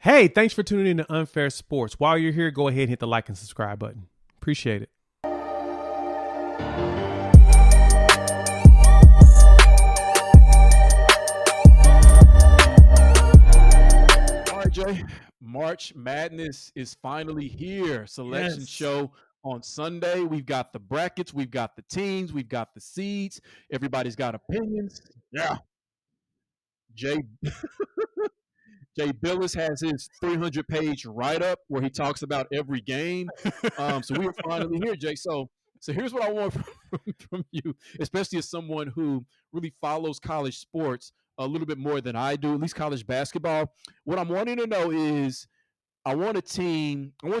Hey, thanks for tuning in to Unfair Sports. While you're here, go ahead and hit the like and subscribe button. Appreciate it. All right, Jay. March Madness is finally here. Selection show on Sunday. We've got the brackets, we've got the teams, we've got the seeds. Everybody's got opinions. Yeah. Jay Jay Billis has his 300-page write-up where he talks about every game. So we are finally here, Jay. So here's what I want from you, especially as someone who really follows college sports a little bit more than I do, at least college basketball. What I'm wanting to know is I want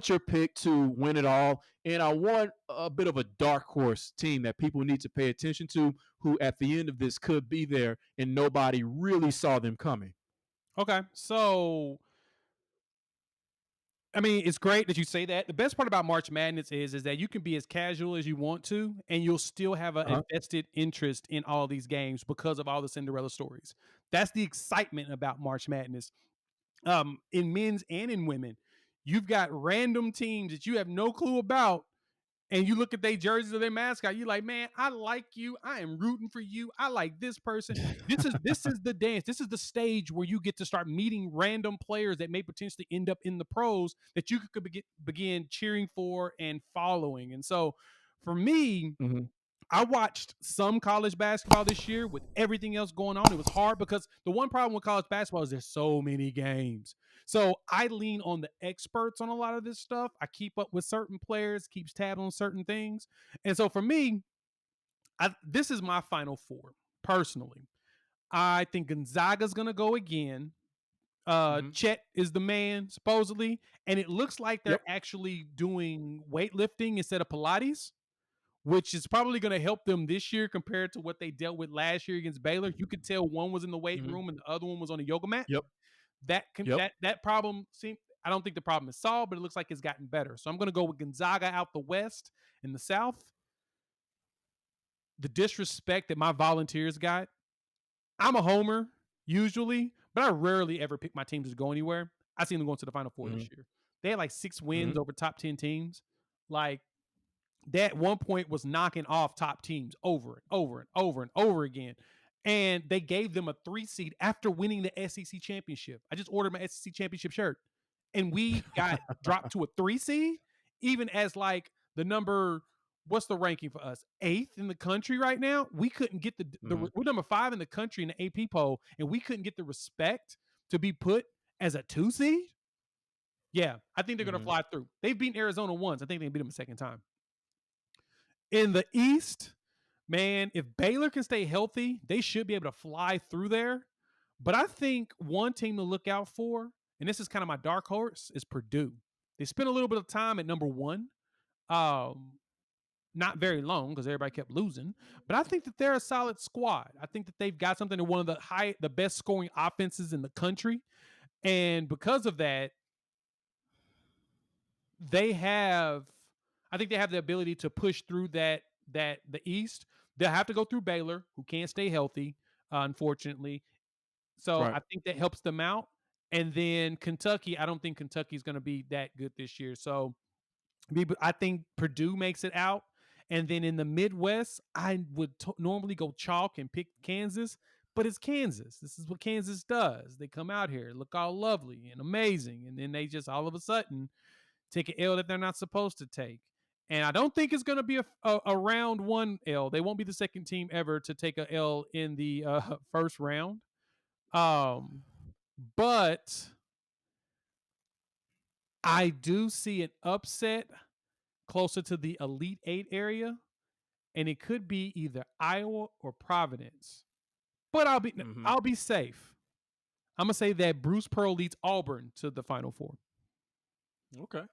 your pick to win it all, and I want a bit of a dark horse team that people need to pay attention to who at the end of this could be there and nobody really saw them coming. Okay, so I mean, it's great that you say that. The best part about March Madness is that you can be as casual as you want to, and you'll still have an Uh-huh. invested interest in all these games because of all the Cinderella stories. That's the excitement about March Madness. In men's and in women, you've got random teams that you have no clue about, and you look at their jerseys or their mascot, you're like, man, I like you. I am rooting for you. I like this person. This is the dance. This is the stage where you get to start meeting random players that may potentially end up in the pros that you could begin cheering for and following. And so for me, Mhm. I watched some college basketball this year with everything else going on. It was hard because the one problem with college basketball is there's so many games. So I lean on the experts on a lot of this stuff. I keep up with certain players, keeps tabs on certain things. And so for me, this is my final four personally. I think Gonzaga's going to go again. Mhm. Chet is the man, supposedly. And it looks like they're Yep. actually doing weightlifting instead of Pilates, which is probably going to help them this year compared to what they dealt with last year against Baylor. You could tell one was in the weight Mhm. room and the other one was on a yoga mat. Yep. Yep. That problem seems. I don't think the problem is solved, but it looks like it's gotten better. So I'm going to go with Gonzaga out the West. In the South, the disrespect that my Volunteers got. I'm a homer usually, but I rarely ever pick my teams to go anywhere. I seen them going to the Final Four Mhm. this year. They had like 6 wins Mhm. over top 10 teams. Like that, at one point was knocking off top teams over and over and over and over again. And they gave them a 3 seed after winning the SEC championship. I just ordered my SEC championship shirt, and we got dropped to a 3 seed, even as like the number. What's the ranking for us? 8th in the country right now. We couldn't get Mhm. we're number 5 in the country in the AP poll, and we couldn't get the respect to be put as a 2 seed. Yeah, I think they're gonna Mhm. fly through. They've beaten Arizona once. I think they can beat them a second time. In the East, man, if Baylor can stay healthy, they should be able to fly through there. But I think one team to look out for, and this is kind of my dark horse, is Purdue. They spent a little bit of time at number one. Um, Not very long because everybody kept losing, but I think that they're a solid squad. I think that they've got something to one of the best scoring offenses in the country, and because of that, they have I think they have the ability to push through that the East. They'll have to go through Baylor, who can't stay healthy, unfortunately. So Right. I think that helps them out. And then Kentucky, I don't think Kentucky's going to be that good this year. So I think Purdue makes it out. And then in the Midwest, I would normally go chalk and pick Kansas, but it's Kansas. This is what Kansas does. They come out here, look all lovely and amazing, and then they just all of a sudden take an L that they're not supposed to take. And I don't think it's going to be a round one L. They won't be the second team ever to take a L in the first round. Um, but I do see an upset closer to the Elite Eight area, and it could be either Iowa or Providence. But Mhm. I'll be safe. I'm gonna say that Bruce Pearl leads Auburn to the Final Four. Okay.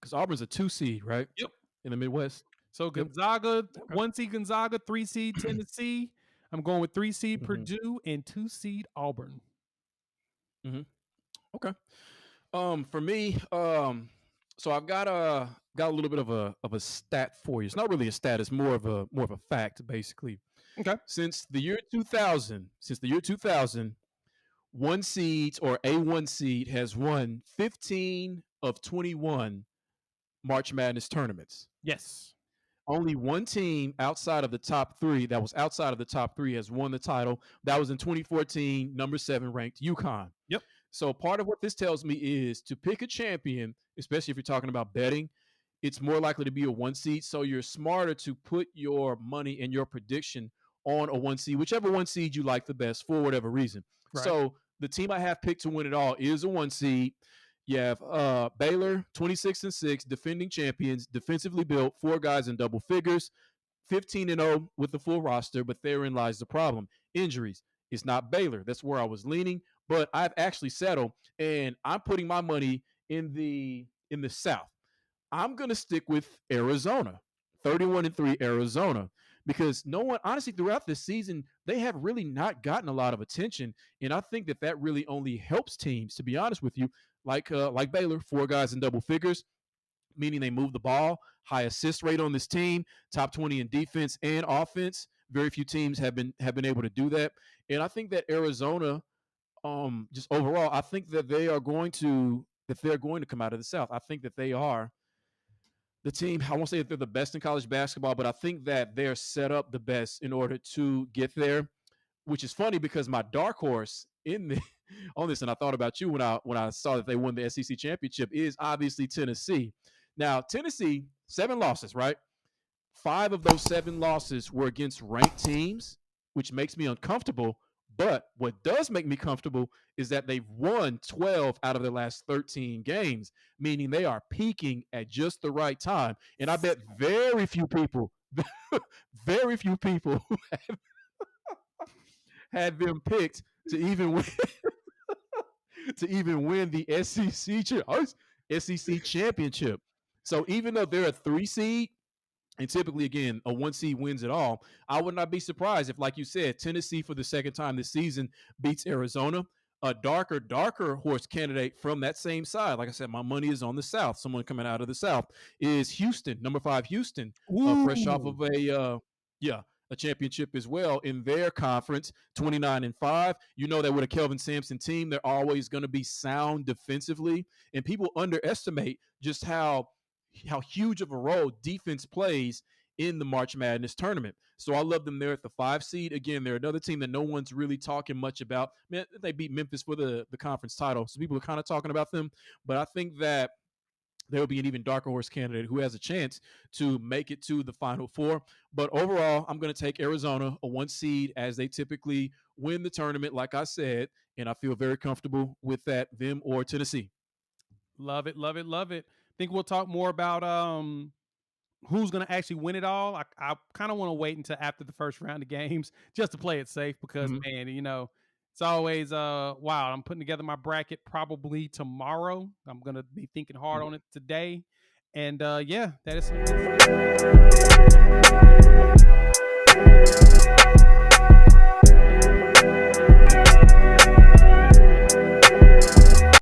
Because Auburn's a 2 seed, right? Yep. In the Midwest. So Yep. Gonzaga, Okay. 1 seed Gonzaga, 3 seed Tennessee. I'm going with 3 seed Mhm. Purdue and 2 seed Auburn. Mhm. Okay. For me, so I've got a little bit of a stat for you. It's not really a stat; it's more of a fact, basically. Okay. Since the year 2000, one seeds or a one seed has won 15 of 21 March Madness tournaments. Yes. Only one team outside of the top three that was outside of the top three has won the title. That was in 2014, number 7 ranked UConn. Yep. So part of what this tells me is to pick a champion, especially if you're talking about betting, it's more likely to be a one seed. So you're smarter to put your money and your prediction on a one seed, whichever one seed you like the best for whatever reason. Right. So the team I have picked to win it all is a one seed. You have Baylor, 26-6, defending champions, defensively built, 4 guys in double figures, 15-0 with the full roster, but therein lies the problem. Injuries. It's not Baylor. That's where I was leaning, but I've actually settled, and I'm putting my money in the South. I'm going to stick with Arizona, 31-3 Arizona, because no one, honestly, throughout this season, they have really not gotten a lot of attention, and I think that that really only helps teams, to be honest with you, like Baylor, 4 guys in double figures, meaning they move the ball, high assist rate on this team, top 20 in defense and offense. Very few teams have been able to do that, and I think that Arizona, just overall, I think that they're going to come out of the South. I think that they are the team. I won't say that they're the best in college basketball, but I think that they're set up the best in order to get there. Which is funny because my dark horse in the on this, and I thought about you when I saw that they won the SEC championship, is obviously Tennessee. Now Tennessee, 7 losses, right? 5 of those 7 losses were against ranked teams, which makes me uncomfortable. But what does make me comfortable is that they've won 12 out of their last 13 games, meaning they are peaking at just the right time. And I bet very few people, very few people had them picked to even win the SEC championship. So even though they're a 3 seed, and typically, again, a 1 seed wins it all, I would not be surprised if, like you said, Tennessee for the second time this season beats Arizona. A darker horse candidate from that same side, like I said, my money is on the South. Someone coming out of the South is Houston, number 5 Houston, fresh off Ooh. of a championship as well in their conference, 29-5. You know that with a Kelvin Sampson team, they're always going to be sound defensively, and people underestimate just how huge of a role defense plays in the March Madness tournament. So I love them there at the 5 seed. Again, they're another team that no one's really talking much about. Man, they beat Memphis for the conference title, so people are kind of talking about them. But I think that there will be an even darker horse candidate who has a chance to make it to the Final Four. But overall, I'm going to take Arizona, a 1 seed, as they typically win the tournament, like I said, and I feel very comfortable with that, them or Tennessee. Love it, love it, love it. Think we'll talk more about who's going to actually win it all. I kind of want to wait until after the first round of games just to play it safe because, Mhm. man, it's always wow. I'm putting together my bracket probably tomorrow. I'm going to be thinking hard Mhm. on it today. And yeah, that is